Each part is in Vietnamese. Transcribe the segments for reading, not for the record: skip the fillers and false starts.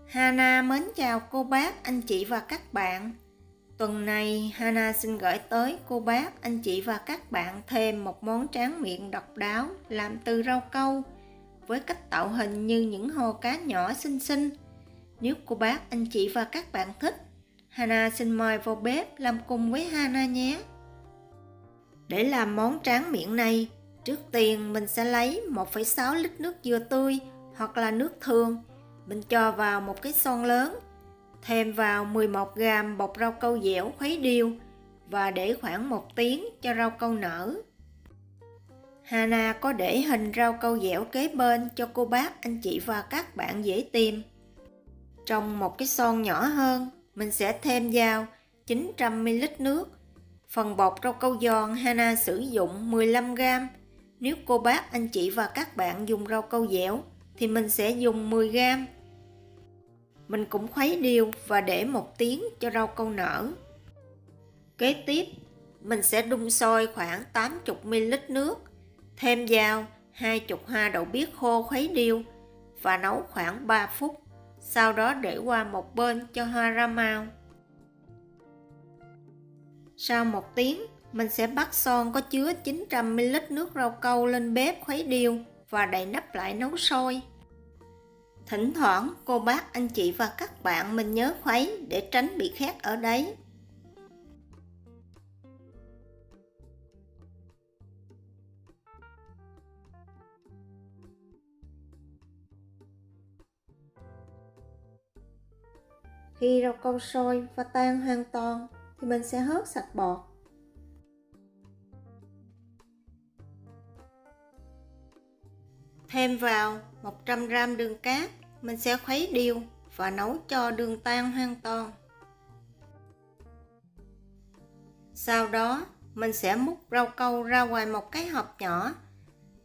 Hana mến chào cô bác, anh chị và các bạn. Tuần này Hana xin gửi tới cô bác, anh chị và các bạn thêm một món tráng miệng độc đáo làm từ rau câu với cách tạo hình như những hồ cá nhỏ xinh xinh. Nếu cô bác, anh chị và các bạn thích, Hana xin mời vào bếp làm cùng với Hana nhé. Để làm món tráng miệng này, trước tiên mình sẽ lấy 1,6 lít nước dừa tươi hoặc là nước thường. Mình cho vào một cái son lớn, thêm vào 11 g bột rau câu dẻo khuấy đều và để khoảng 1 tiếng cho rau câu nở. Hana có để hình rau câu dẻo kế bên cho cô bác, anh chị và các bạn dễ tìm. Trong một cái son nhỏ hơn, mình sẽ thêm vào 900 ml nước. Phần bột rau câu giòn Hana sử dụng 15 g. Nếu cô bác, anh chị và các bạn dùng rau câu dẻo thì mình sẽ dùng 10 g. Mình cũng khuấy đều và để 1 tiếng cho rau câu nở. Kế tiếp, mình sẽ đun sôi khoảng 80 ml nước, thêm vào 20 hoa đậu biếc khô khuấy đều và nấu khoảng 3 phút. Sau đó để qua một bên cho hoa ra màu. Sau 1 tiếng, mình sẽ bắt son có chứa 900 ml nước rau câu lên bếp khuấy đều và đậy nắp lại nấu sôi. Thỉnh thoảng cô bác, anh chị và các bạn mình nhớ khuấy để tránh bị khét ở đáy. Khi rau câu sôi và tan hoàn toàn thì mình sẽ hớt sạch bọt. Thêm vào 100 g đường cát, mình sẽ khuấy đều và nấu cho đường tan hoàn toàn. Sau đó, mình sẽ múc rau câu ra ngoài một cái hộp nhỏ.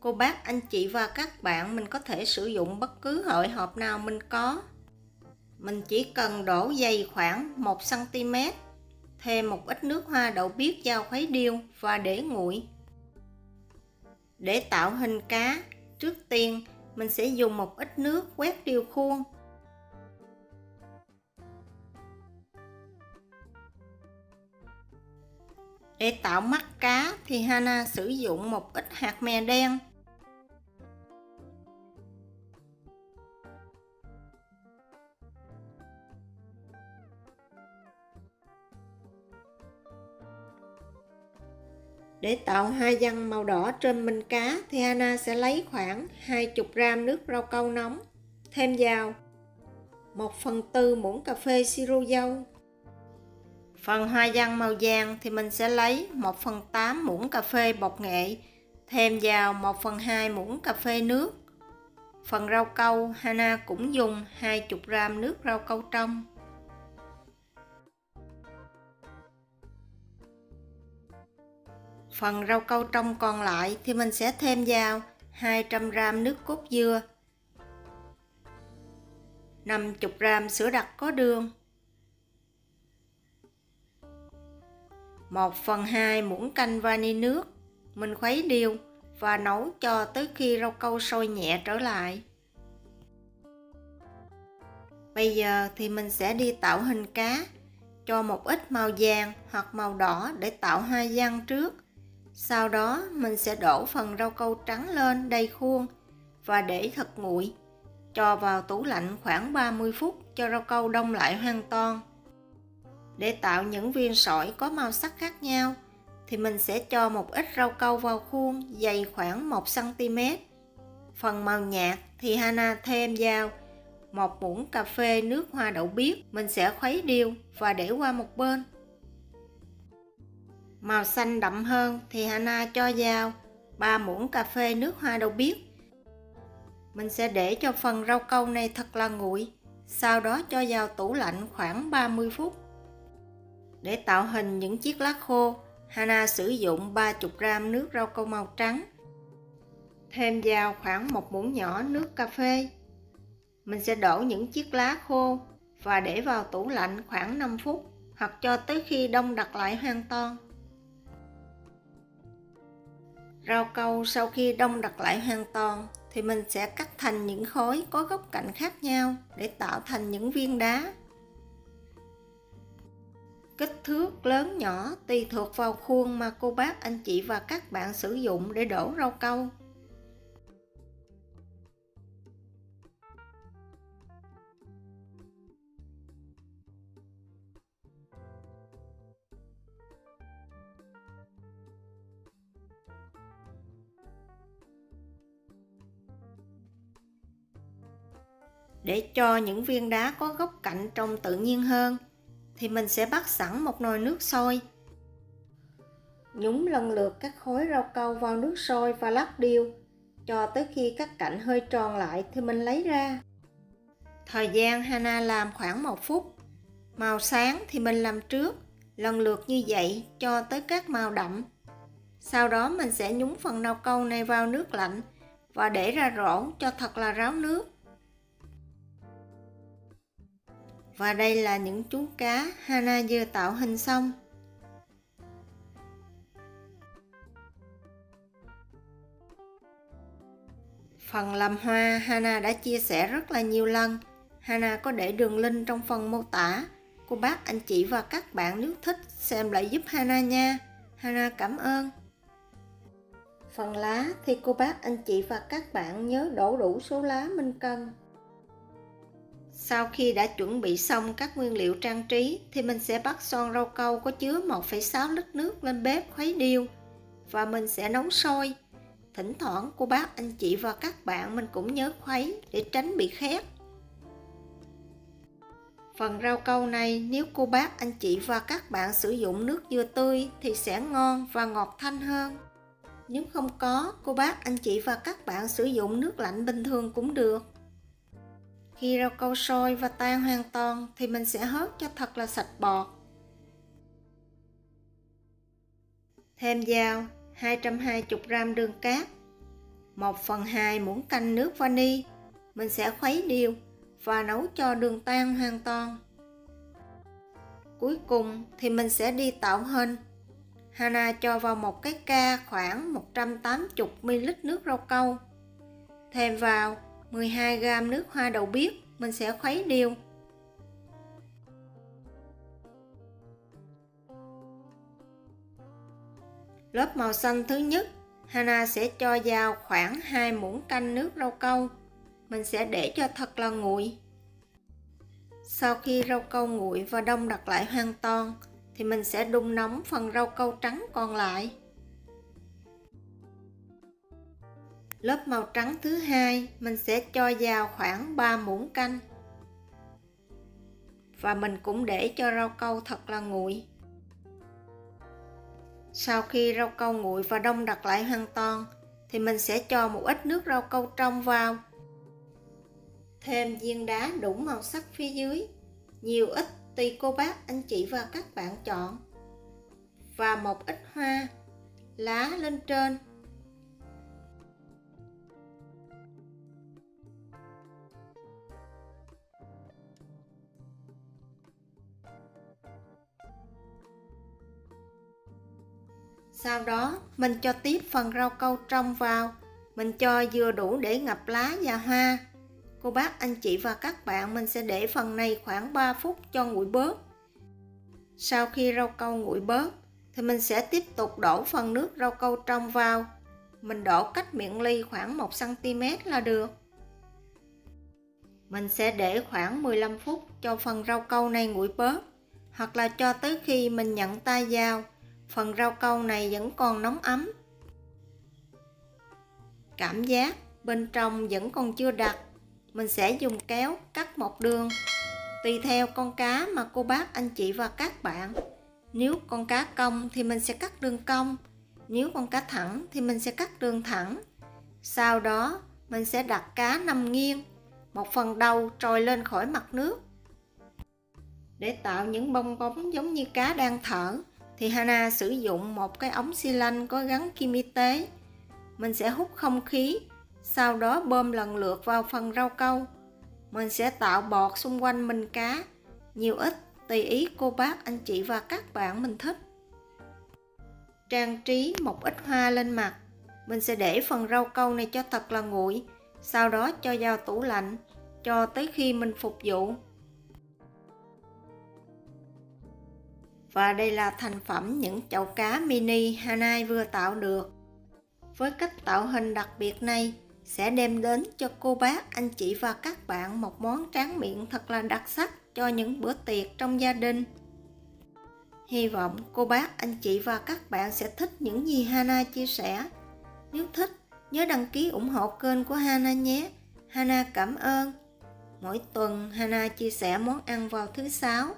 Cô bác, anh chị và các bạn mình có thể sử dụng bất cứ loại hộp nào mình có. Mình chỉ cần đổ dày khoảng 1 cm, thêm một ít nước hoa đậu biếc vào khuấy đều và để nguội. Để tạo hình cá, trước tiên mình sẽ dùng một ít nước quét đều khuôn. Để tạo mắt cá thì Hana sử dụng một ít hạt mè đen. Để tạo hoa văn màu đỏ trên mình cá thì Hana sẽ lấy khoảng 20 g nước rau câu nóng, thêm vào 1/4 muỗng cà phê siro dâu. Phần hoa văn màu vàng thì mình sẽ lấy 1/8 muỗng cà phê bột nghệ, thêm vào 1/2 muỗng cà phê nước. Phần rau câu Hana cũng dùng 20 g nước rau câu trong. Phần rau câu trong còn lại thì mình sẽ thêm vào 200 g nước cốt dừa, 50 g sữa đặc có đường, 1/2 muỗng canh vani nước. Mình khuấy đều và nấu cho tới khi rau câu sôi nhẹ trở lại. Bây giờ thì mình sẽ đi tạo hình cá, cho một ít màu vàng hoặc màu đỏ để tạo hoa văn trước. Sau đó mình sẽ đổ phần rau câu trắng lên đầy khuôn và để thật nguội. Cho vào tủ lạnh khoảng 30 phút cho rau câu đông lại hoàn toàn. Để tạo những viên sỏi có màu sắc khác nhau thì mình sẽ cho một ít rau câu vào khuôn dày khoảng 1 cm. Phần màu nhạt thì Hana thêm vào 1 muỗng cà phê nước hoa đậu biếc. Mình sẽ khuấy đều và để qua một bên. Màu xanh đậm hơn thì Hana cho vào 3 muỗng cà phê nước hoa đậu biếc. Mình sẽ để cho phần rau câu này thật là nguội, sau đó cho vào tủ lạnh khoảng 30 phút. Để tạo hình những chiếc lá khô, Hana sử dụng 30 g nước rau câu màu trắng, thêm vào khoảng 1 muỗng nhỏ nước cà phê. Mình sẽ đổ những chiếc lá khô và để vào tủ lạnh khoảng 5 phút hoặc cho tới khi đông đặc lại hoàn toàn. Rau câu sau khi đông đặc lại hoàn toàn thì mình sẽ cắt thành những khối có góc cạnh khác nhau để tạo thành những viên đá. Kích thước lớn nhỏ tùy thuộc vào khuôn mà cô bác, anh chị và các bạn sử dụng để đổ rau câu. Để cho những viên đá có góc cạnh trông tự nhiên hơn, thì mình sẽ bắt sẵn một nồi nước sôi. Nhúng lần lượt các khối rau câu vào nước sôi và lắc đều, cho tới khi các cạnh hơi tròn lại thì mình lấy ra. Thời gian Hana làm khoảng 1 phút. Màu sáng thì mình làm trước, lần lượt như vậy cho tới các màu đậm. Sau đó mình sẽ nhúng phần rau câu này vào nước lạnh và để ra rổ cho thật là ráo nước. Và đây là những chú cá Hana vừa tạo hình xong. Phần làm hoa Hana đã chia sẻ rất là nhiều lần. Hana có để đường link trong phần mô tả. Cô bác, anh chị và các bạn nếu thích xem lại giúp Hana nha. Hana cảm ơn. Phần lá thì cô bác, anh chị và các bạn nhớ đổ đủ số lá mình cần. Sau khi đã chuẩn bị xong các nguyên liệu trang trí thì mình sẽ bắt son rau câu có chứa 1,6 lít nước lên bếp khuấy đều và mình sẽ nấu sôi. Thỉnh thoảng cô bác, anh chị và các bạn mình cũng nhớ khuấy để tránh bị khét. Phần rau câu này nếu cô bác, anh chị và các bạn sử dụng nước dừa tươi thì sẽ ngon và ngọt thanh hơn. Nếu không có, cô bác, anh chị và các bạn sử dụng nước lạnh bình thường cũng được. Khi rau câu sôi và tan hoàn toàn thì mình sẽ hớt cho thật là sạch bọt. Thêm vào 220g đường cát, 1/2 muỗng canh nước vani. Mình sẽ khuấy đều và nấu cho đường tan hoàn toàn. Cuối cùng thì mình sẽ đi tạo hình. Hana cho vào một cái ca khoảng 180ml nước rau câu. Thêm vào 12g nước hoa đậu biếc, mình sẽ khuấy đều. Lớp màu xanh thứ nhất, Hana sẽ cho vào khoảng 2 muỗng canh nước rau câu. Mình sẽ để cho thật là nguội. Sau khi rau câu nguội và đông đặc lại hoàn toàn, thì mình sẽ đun nóng phần rau câu trắng còn lại. Lớp màu trắng thứ hai, mình sẽ cho vào khoảng 3 muỗng canh. Và mình cũng để cho rau câu thật là nguội. Sau khi rau câu nguội và đông đặc lại hoàn toàn, thì mình sẽ cho một ít nước rau câu trong vào. Thêm viên đá đủ màu sắc phía dưới, nhiều ít tùy cô bác, anh chị và các bạn chọn. Và một ít hoa, lá lên trên. Sau đó mình cho tiếp phần rau câu trong vào. Mình cho vừa đủ để ngập lá và hoa. Cô bác, anh chị và các bạn mình sẽ để phần này khoảng 3 phút cho nguội bớt. Sau khi rau câu nguội bớt thì mình sẽ tiếp tục đổ phần nước rau câu trong vào. Mình đổ cách miệng ly khoảng 1cm là được. Mình sẽ để khoảng 15 phút cho phần rau câu này nguội bớt, hoặc là cho tới khi mình nhận tay vào, phần rau câu này vẫn còn nóng ấm. Cảm giác bên trong vẫn còn chưa đặc, mình sẽ dùng kéo cắt một đường. Tùy theo con cá mà cô bác, anh chị và các bạn. Nếu con cá cong thì mình sẽ cắt đường cong, nếu con cá thẳng thì mình sẽ cắt đường thẳng. Sau đó mình sẽ đặt cá nằm nghiêng, một phần đầu trồi lên khỏi mặt nước. Để tạo những bong bóng giống như cá đang thở thì Hana sử dụng một cái ống xi lanh có gắn kim y tế. Mình sẽ hút không khí, sau đó bơm lần lượt vào phần rau câu. Mình sẽ tạo bọt xung quanh mình cá, nhiều ít tùy ý cô bác, anh chị và các bạn mình thích. Trang trí một ít hoa lên mặt. Mình sẽ để phần rau câu này cho thật là nguội sau đó cho vào tủ lạnh cho tới khi mình phục vụ. Và đây là thành phẩm những chậu cá mini Hana vừa tạo được. Với cách tạo hình đặc biệt này sẽ đem đến cho cô bác, anh chị và các bạn một món tráng miệng thật là đặc sắc cho những bữa tiệc trong gia đình. Hy vọng cô bác, anh chị và các bạn sẽ thích những gì Hana chia sẻ. Nếu thích, nhớ đăng ký ủng hộ kênh của Hana nhé. Hana cảm ơn. Mỗi tuần Hana chia sẻ món ăn vào thứ Sáu.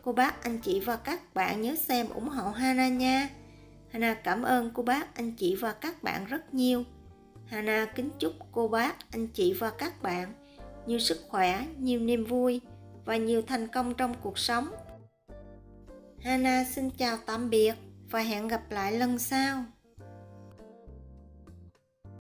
Cô bác, anh chị và các bạn nhớ xem ủng hộ Hana nha. Hana cảm ơn cô bác, anh chị và các bạn rất nhiều. Hana kính chúc cô bác, anh chị và các bạn nhiều sức khỏe, nhiều niềm vui và nhiều thành công trong cuộc sống. Hana xin chào tạm biệt và hẹn gặp lại lần sau.